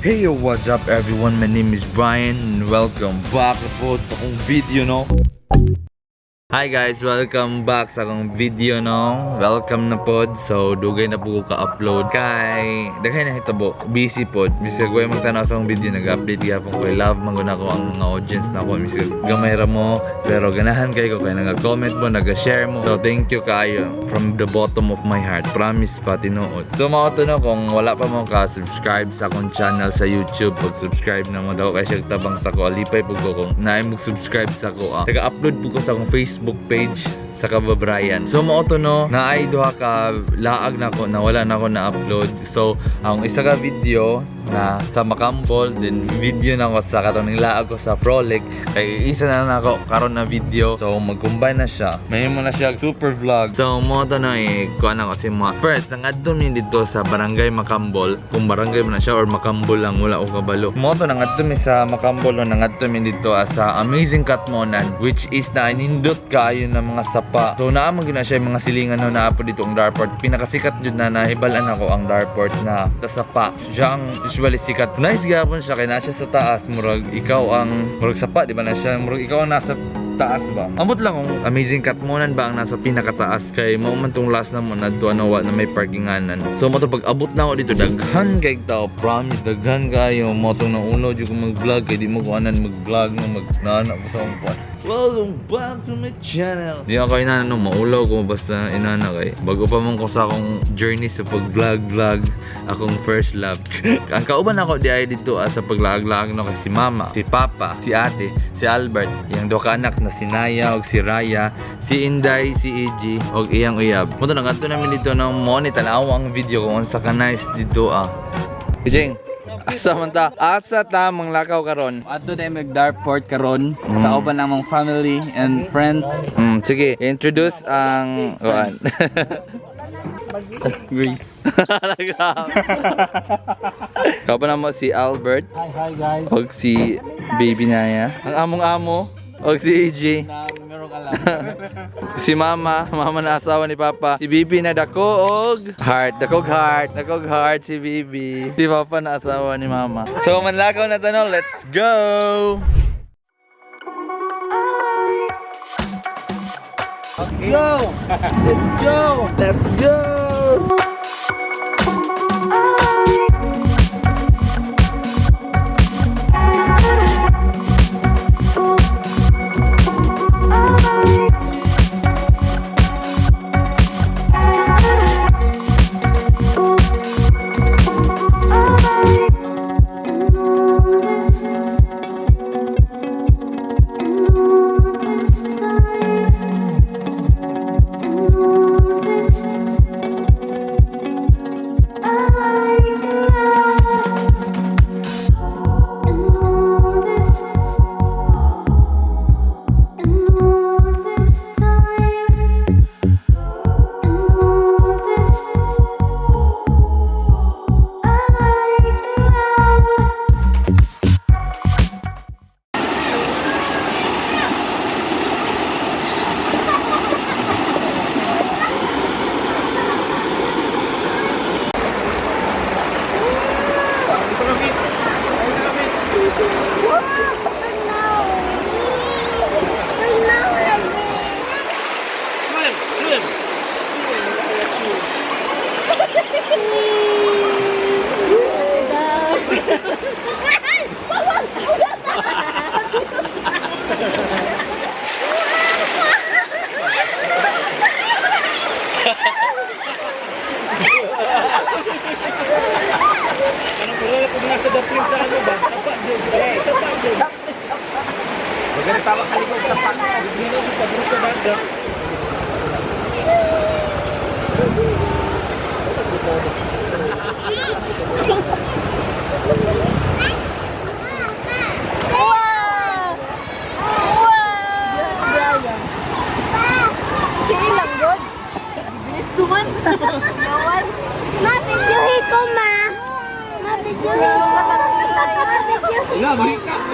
Hey yo, what's up everyone? My name is Brian and welcome back po sa akong video, no? Hi guys, welcome back sa akong video, no? Welcome na pod. So, dugay na po ko ka-upload kay daghay na hitabo. Busy pod. Misig ko yung magtanaw sa akong video, nag-update gapon ko. I love maguna ko ang mga audience na ko. Misig gamay ra mo, pero ganahan kayo ko kay nag-comment mo, nag-share mo. So, thank you kayo from the bottom of my heart. Promise pa tinuod. So, mao to no, kung wala pa mo ka-subscribe sa akong channel sa YouTube, pag-subscribe na mo daw kay siya tabang sa ko. Alipay po ko kung naay mo subscribe sa ko. Taga-upload po ko sa akong Facebook page sa kababrayan. So mao to no, naay duha ka laag na ko na wala na ako na-upload. So ang isa ka video na sa Makambol, then video na ko sa katong laag ko sa Frolic, kay isa na ako karon na video. So mag-combine na siya. May mo na siya super vlog. So mo to na kuan ako si mo. First, nangadto mi dito sa Barangay Makambol. Kung barangay mo na siya or Makambol lang, wala ko kabalo. Mo to nangadto mi sa Makambol, o nangadto mi dito sa Amazing Katmonan, which is na nindot kaayo na mga sapa. So naamang gina siya mga silingan na naapo dito ang Darport. Pinakasikat jud na nahibalan ako ang Darport na sapa. Siya ang usually sikat. Nice gapon siya kay na siya sa taas, murag ikaw ang murag sapa, di ba na siya? Murag ikaw ang nasa taas ba? Ambot lang kung Amazing Katmonan ba ang nasa pinakataas, kay mao man tong last na mo na duwa na may parkinganan. So mo to pag abot na ako dito, daghan kay tao, promise daghan kayo mo tong naulo jud ko mag-vlog, kay di mo ko anan mag-vlog no magnana ko sa akong kwan. Welcome back to my channel. Di ako inana no, maulaw ko basta inana kay bago pa man ko sa akong journey sa pag-vlog akong first love. Ang kauban ako di ay dito sa paglaag-laag no, kay si mama, si papa, si ate, si Albert, yang duha ka anak na si Naya ug si Raya, si Inday, si EG ug iyang uyab. Mo to nagadto namin dito ng money tanaw ang video kung unsa ka nice dito Kijing, asa man ta? Asa ta manglakaw karon? Adto na mag Darport karon sa uban namang family and friends. Sige, introduce ang kuan. Grace. Kaba na mo si Albert. Hi guys. Og si Baby Naya. Ang among-amo. Og si EG. Na meron ka lang. Si mama na asawa ni papa. Si Bibi na dako og dakog heart si Bibi. Si papa na asawa ni mama. So manlakaw na tanong, let's go. Let's go. Let's go. Let's go.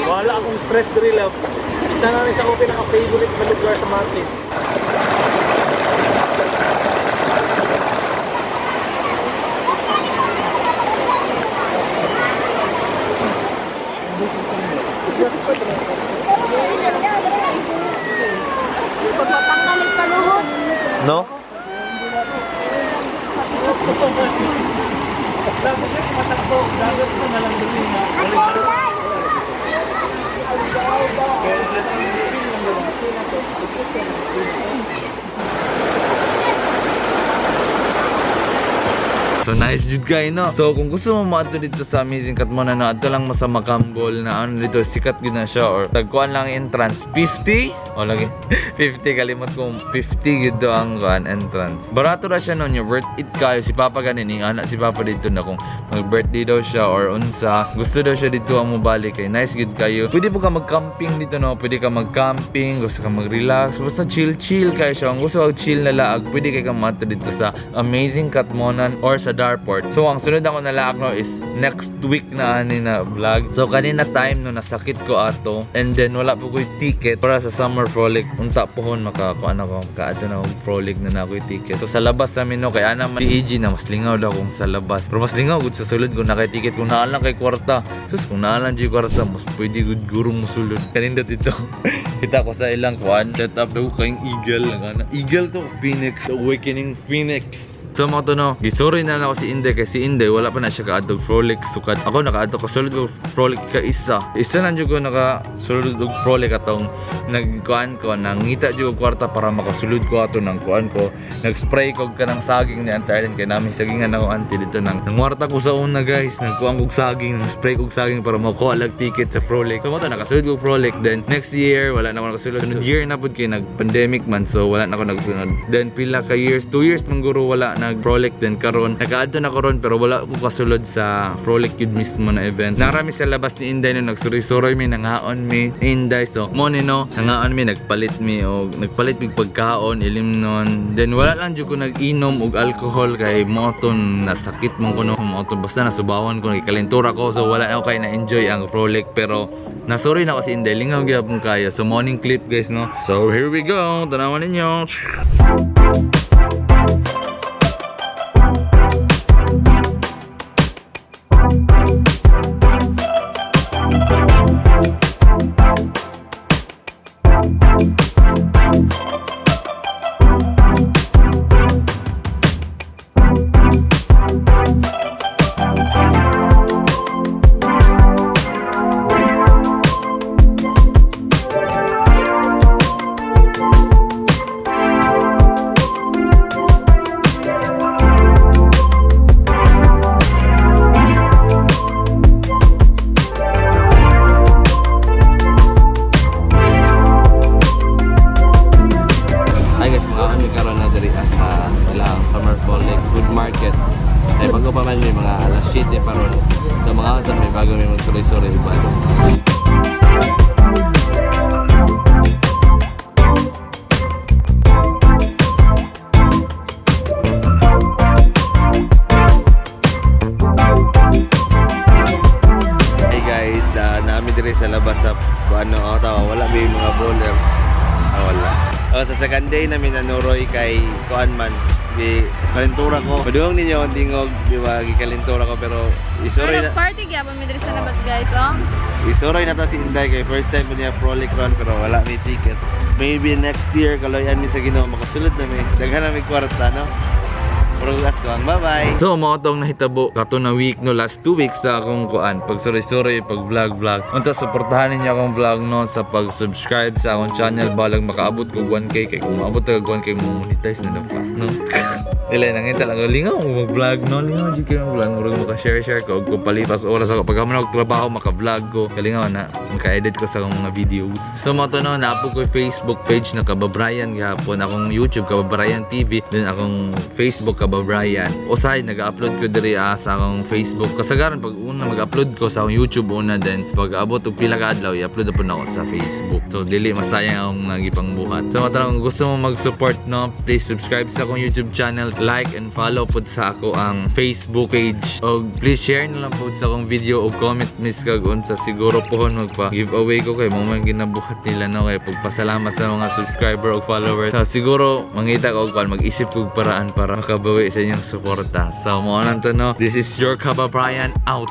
Wala akong stress diri love. Isa na rin sa akong pinaka-favorite na lugar sa Mati. Dapat na matakbo. Dapat mo na lang doon na. So nice jud kay no. So kung gusto mo maato dito sa Amazing Cat mo na ato lang mo sa Macambol na ano dito sikat gid na siya or tagkuan lang entrance 50 o lagi 50 kalimot kong 50 gid do ang kuan entrance. Barato ra siya no, your worth it kayo si Papa ganin anak si Papa dito na kung mag-birthday daw siya or unsa gusto daw siya dito ang mobalik kay nice gid kayo. Pwede po ka mag-camping dito no, pwede ka mag-camping, gusto ka mag-relax, basta chill kayo siya. Kung gusto ka chill na laag, pwede kay ka maato dito sa Amazing Cat Monan or sa Darport. So ang sunod ako nalaak no is next week na ani na vlog. So kanina time no nasakit ko ato and then wala po ko'y ticket para sa summer frolic. Unta pohon makakuan ako kaadto na akong frolic na nako'y ticket. So sa labas namin no kay ana man EG na mas lingaw daw kung sa labas. Pero mas lingaw gud sa sulod kung nakay ticket kung naa lang kay kwarta. Sus kung naa lang di kwarta mas pwede gud gurong musulod. Kanindot ito. Kita ko sa ilang kuan set up daw kayong eagle lang ana. Eagle to Phoenix Awakening Phoenix. So mga to no, gisorry na lang ako si Inday kasi si Inday wala pa na siya kaadtog frolic sukat. Ako nakaadtog ko sulod ko frolic ka isa. Isa lang jud ko naka sulod og frolic atong nagkuan ko nangita jud ko kwarta para makasulod ko ato ng kuan ko. Nag-spray ko kanang saging ni Auntie Arlene kay namin sagingan ako auntie dito nang nangwarta ko sa una guys. Nagkuan kog saging, nag-spray kog saging para makuha lag ticket sa frolic. So mga to nakasulod ko frolic then next year wala na ako nakasulod. Sunod year na pud kay nag-pandemic man so wala na ako nagsunod. Then pila ka years, 2 years man guro wala nag-frolic then karon nakaadto na karon pero wala ko kasulod sa frolic yun mismo na event. Narami sa labas ni Inday no nagsuroy-suroy mi nangaon mi Inday so mo ni no nangaon mi nagpalit mi pagkaon ilimnon then wala lang jud ko nag-inom og alcohol kay moton nasakit man ko no moton basta nasubawan ko kay kalentura ko so wala na ako kay na-enjoy ang frolic pero nasorry na ako si Inday lingaw gyapon kaya so morning clip guys no. So here we go tanawan ninyo. Market ay bago pa man may mga alas 7 paron so mga kasap may bago may magsuloy-suloy iba. Hey guys, namin dire sa labas sa ano tawa wala may mga bowler wala. Sa second day namin nanuroy kay kuan man di kalentura ko. Paduong ninyo ang dingog, di ba? Kalentura ko pero isuroy na. Party gyapon mi diri sa labas guys, oh. Isuroy na ta si Inday kay first time po niya frolic run pero wala may ticket. Maybe next year kaloyan mi sa Ginoo makasulod na mi. Daghan na mi kwarta no. Progress ko ang bye-bye. So mga tong nahitabo kato na week no last 2 weeks sa akong kuan pag suroy pag vlog. Unta suportahan ninyo akong vlog no sa pag-subscribe sa akong channel balag makaabot ko 1k kay kung maabot ko 1k mo monetize na dapat no. Dili nang kita lang lingaw mo mag-vlog no lingaw jud kay vlog murag maka-share ko og palipas oras ako pag amo trabaho maka-vlog ko kalingaw na maka-edit ko sa akong mga videos. So mga to no naapo ko Facebook page na Kababrayan gihapon akong YouTube Kababrayan TV then akong Facebook Kababrayan. Usay nag-upload ko diri sa akong Facebook. Kasagaran pag una mag-upload ko sa akong YouTube una then pag abot og pila ka adlaw i-upload po na ako sa Facebook. So dili masayang akong nagipang buhat. So kung gusto mo mag-support no, please subscribe sa akong YouTube channel, like and follow po sa ako ang Facebook page. Og please share na lang po sa akong video og comment miss kag unsa siguro pohon magpa-giveaway ko kay mo man ginabuhat nila no kay pagpasalamat sa mga subscriber og followers. So siguro mangita ko og mag-isip kog paraan para makabawi sa inyong suporta. So mo lang to no. This is your Kababrayan out.